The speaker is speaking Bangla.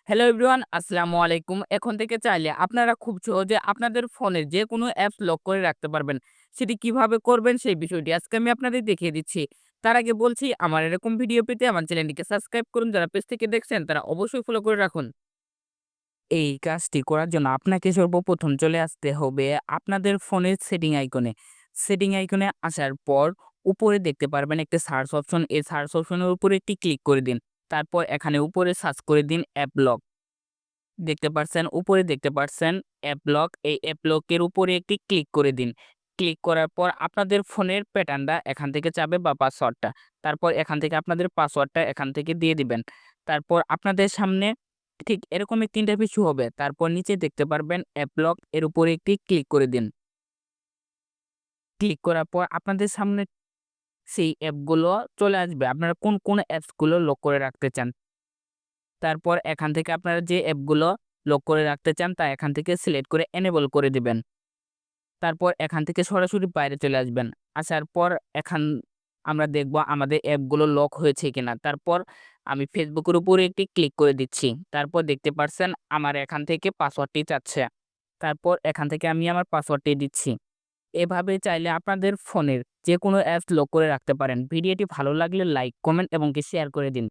হ্যালো এভরিওয়ান, আসসালামু আলাইকুম। এখন থেকে চাইলে আপনারা খুব সহজে আপনাদের ফোনের যেকোনো অ্যাপস লক করে রাখতে পারবেন। সেটি কিভাবে করবেন সেই বিষয়টি আজকে আমি আপনাদের দেখিয়ে দিচ্ছি। তার আগে বলছি আমার এরকম ভিডিও পেতে আমার চ্যানেলটিকে সাবস্ক্রাইব করুন। যারা পেজ থেকে দেখছেন তারা অবশ্যই ফলো করে রাখুন। এই কাজটি করার জন্য আপনাকে সর্বপ্রথম চলে আসতে হবে আপনাদের ফোনের সেটিং আইকনে। সেটিং আইকনে আসার পর উপরে দেখতে পারবেন একটা সার্চ অপশন। এই সার্চ অপশনের উপরে একটি ক্লিক করে দিন। তারপর এখানে উপরে সার্চ করে দিন অ্যাপ লক। দেখতে পারছেন, উপরে দেখতে পারছেন অ্যাপ লক। এই অ্যাপ লকের উপরে একটি ক্লিক করে দিন। ক্লিক করার পর আপনাদের ফোনের প্যাটার্নটা এখান থেকে চাবে বা পাসওয়ার্ডটা। তারপর এখান থেকে আপনাদের পাসওয়ার্ডটা এখান থেকে দিয়ে দিবেন। তারপর আপনাদের সামনে ঠিক এরকম একটি ইন্টারফেস শো হবে। তারপর নিচে দেখতে পারবেন অ্যাপ লক, এর উপরে একটি ক্লিক করে দিন। ক্লিক করার পর আপনাদের সামনে সেই অ্যাপগুলো চলে আসবে। আপনারা কোন অ্যাপসগুলো লক করে রাখতে চান। তারপর এখান থেকে আপনারা যে অ্যাপগুলো লক করে রাখতে চান তা এখান থেকে সিলেক্ট করে এনেবল করে দিবেন। তারপর এখান থেকে সরাসরি বাইরে চলে আসবেন। আসার পর এখান আমরা দেখব আমাদের অ্যাপগুলো লক হয়েছে কিনা। তারপর আমি ফেসবুকের উপরে একটি ক্লিক করে দিচ্ছি। তারপর দেখতে পারছেন আমার এখান থেকে পাসওয়ার্ডটি চাচ্ছে। তারপর এখান থেকে আমি আমার পাসওয়ার্ডটি দিচ্ছি। এভাবে চাইলে আপনাদের ফোনের যেকোনো অ্যাপস লক করে রাখতে পারেন। ভিডিওটি ভালো লাগলে লাইক, কমেন্ট এবং শেয়ার করে দিন।